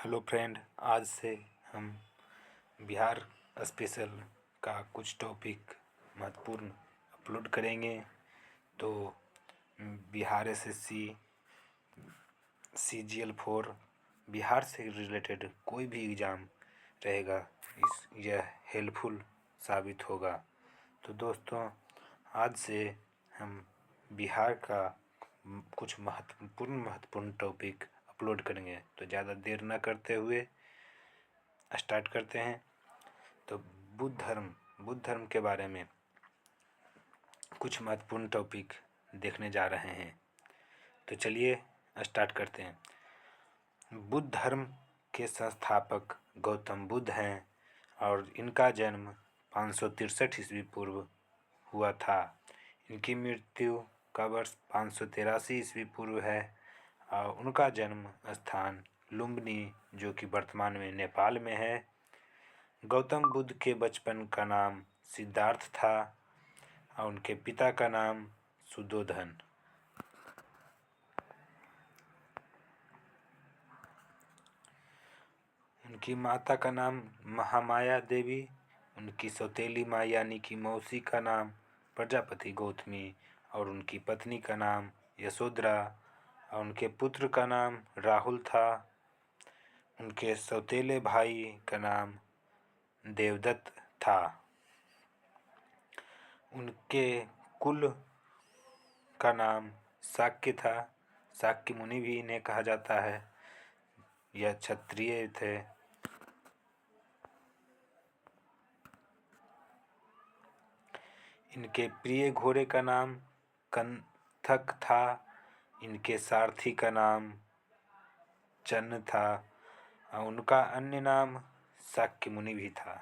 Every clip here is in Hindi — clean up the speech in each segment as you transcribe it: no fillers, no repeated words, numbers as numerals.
हेलो फ्रेंड, आज से हम बिहार स्पेशल का कुछ टॉपिक महत्वपूर्ण अपलोड करेंगे। तो बिहार एसएससी CGL4 बिहार से रिलेटेड कोई भी एग्ज़ाम रहेगा, यह हेल्पफुल साबित होगा। तो दोस्तों, आज से हम बिहार का कुछ महत्वपूर्ण टॉपिक अपलोड करेंगे। तो ज़्यादा देर न करते हुए स्टार्ट करते हैं। तो बुद्ध धर्म के बारे में कुछ महत्वपूर्ण टॉपिक देखने जा रहे हैं। तो चलिए स्टार्ट करते हैं। बुद्ध धर्म के संस्थापक गौतम बुद्ध हैं और इनका जन्म 563 ईस्वी पूर्व हुआ था। इनकी मृत्यु का वर्ष 583 ईस्वी पूर्व है और उनका जन्म स्थान लुम्बिनी, जो कि वर्तमान में नेपाल में है। गौतम बुद्ध के बचपन का नाम सिद्धार्थ था और उनके पिता का नाम सुद्धोधन। उनकी माता का नाम महामाया देवी, उनकी सौतेली माँ यानी कि मौसी का नाम प्रजापति गौतमी और उनकी पत्नी का नाम यशोधरा और उनके पुत्र का नाम राहुल था। उनके सौतेले भाई का नाम देवदत्त था। उनके कुल का नाम शाक्य था। शाक्य मुनि भी इन्हें कहा जाता है। यह क्षत्रिय थे। इनके प्रिय घोड़े का नाम कंथक था। इनके सारथी का नाम चन्न था और उनका अन्य नाम शाक्य मुनि भी था,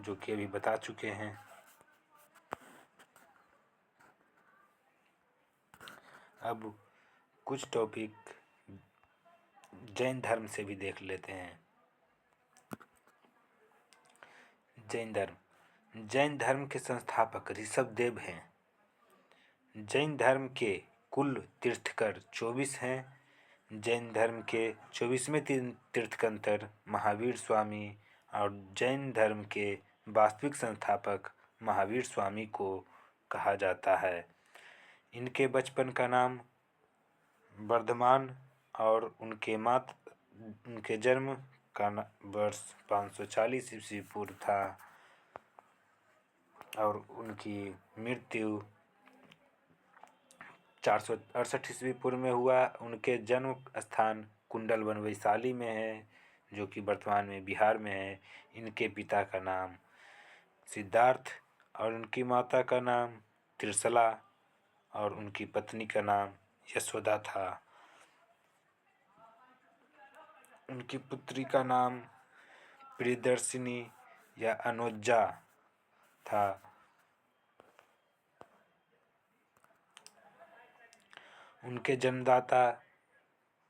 जो कि अभी बता चुके हैं। अब कुछ टॉपिक जैन धर्म से भी देख लेते हैं। जैन धर्म के संस्थापक ऋषभदेव हैं। जैन धर्म के कुल तीर्थंकर 24 हैं। जैन धर्म के 24वें तीर्थंकर महावीर स्वामी और जैन धर्म के वास्तविक संस्थापक महावीर स्वामी को कहा जाता है। इनके बचपन का नाम वर्धमान और उनके जन्म का वर्ष 540 ईस्वी पूर्व था और उनकी मृत्यु 468 ईस्वी पूर्व में हुआ। उनके जन्म स्थान कुंडलवन वैशाली में है, जो कि वर्तमान में बिहार में है। इनके पिता का नाम सिद्धार्थ और उनकी माता का नाम त्रिशला और उनकी पत्नी का नाम यशोदा था। उनकी पुत्री का नाम प्रियदर्शिनी या अनुजा था। उनके जन्मदाता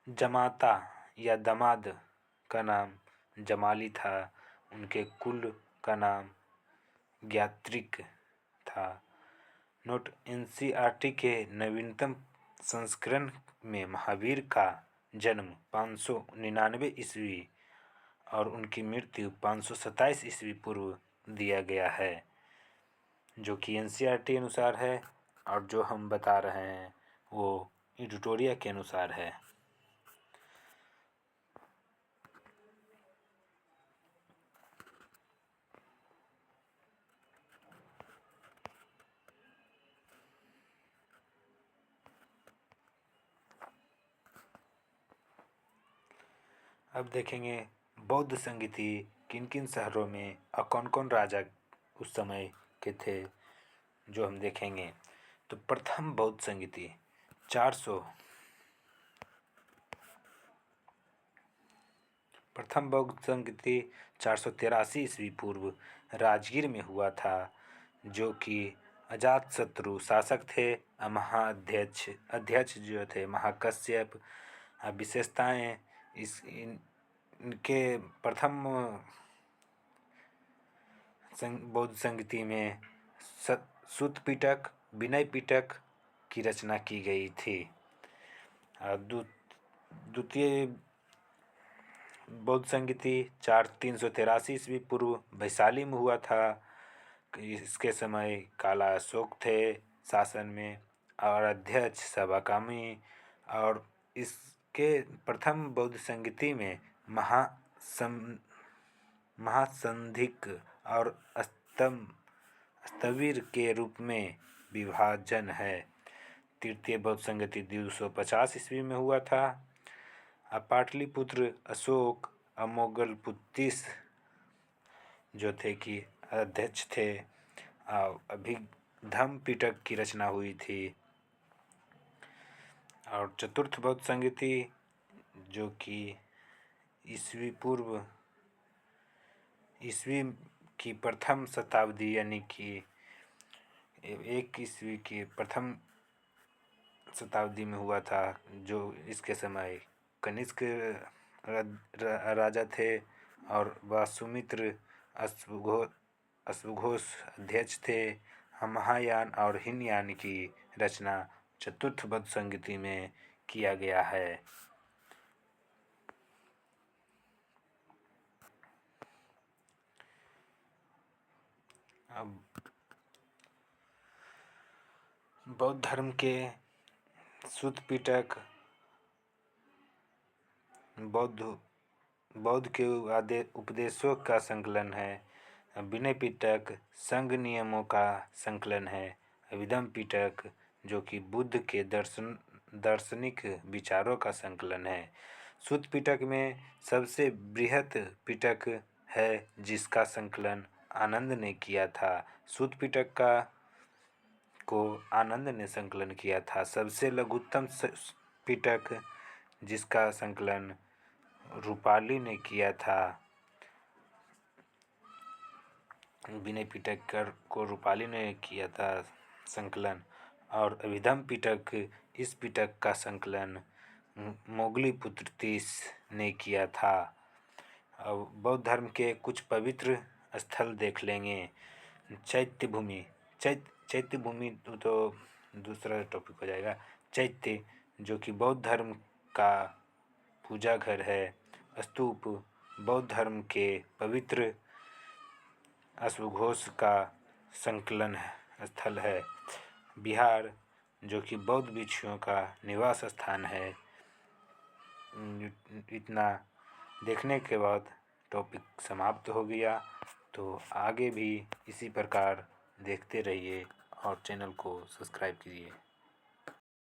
जमाता या दामाद का नाम जमाली था। उनके कुल का नाम ज्ञात्रिक था। नोट: NCERT के नवीनतम संस्करण में महावीर का जन्म 599 ईस्वी और उनकी मृत्यु 527 ईस्वी पूर्व दिया गया है, जो कि NCERT अनुसार है। और जो हम बता रहे हैं वो एडिटोरिया के अनुसार है। अब देखेंगे बौद्ध संगीति किन किन शहरों में और कौन कौन राजा उस समय के थे, जो हम देखेंगे। तो प्रथम बौद्ध संगीति 483 ईस्वी पूर्व राजगीर में हुआ था, जो कि अजातशत्रु शासक थे। अध्यक्ष जो थे महाकश्यप। विशेषताएं इनके प्रथम बौद्ध संगीति में सूत पिटक, विनय पिटक की रचना की गई थी। द्वितीय बौद्ध संगीति 383 ईस्वी पूर्व वैशाली में हुआ था। इसके समय काला अशोक थे शासन में और अध्यक्ष सभाकामी, और इसके प्रथम बौद्ध संगीति में महासंधिक और स्थविर के रूप में विभाजन है। तृतीय बौद्ध संगीति 250 ईस्वी में हुआ था। पाटलिपुत्र अशोक अमोघलपुत्तिस जो थे कि अध्यक्ष थे। अभिधम पिटक की रचना हुई थी। और चतुर्थ बौद्ध संगीति जो कि ईस्वी की प्रथम शताब्दी यानी कि 1 ईस्वी की प्रथम शताब्दी में हुआ था, जो इसके समय कनिष्क राजा थे और वासुमित्र अश्वघोष अध्यक्ष थे। महायान और हीनयान की रचना चतुर्थ बौद्ध संगीति में किया गया है। अब बौद्ध धर्म के सुत्त पिटक बौद्ध के उपदेशों का संकलन है। विनय पिटक संघ नियमों का संकलन है। अभिधम पिटक जो कि बुद्ध के दार्शनिक विचारों का संकलन है। सुत्त पिटक में सबसे बृहत पिटक है जिसका संकलन आनंद ने किया था। सुत्त पिटक को आनंद ने संकलन किया था। सबसे लघुत्तम पिटक जिसका संकलन रूपाली ने किया था। विनय पिटक को रूपाली ने किया था संकलन। और अभिधम पिटक, इस पिटक का संकलन मोगलीपुत्रतीस ने किया था। अब बौद्ध धर्म के कुछ पवित्र स्थल देख लेंगे। चैत्य भूमि तो दूसरा टॉपिक हो जाएगा। चैत्य जो कि बौद्ध धर्म का पूजा घर है। स्तूप बौद्ध धर्म के पवित्र अश्वघोष का संकलन स्थल है। बिहार जो कि बौद्ध भिक्षुओं का निवास स्थान है। इतना देखने के बाद टॉपिक समाप्त हो गया। तो आगे भी इसी प्रकार देखते रहिए और चैनल को सब्सक्राइब कीजिए।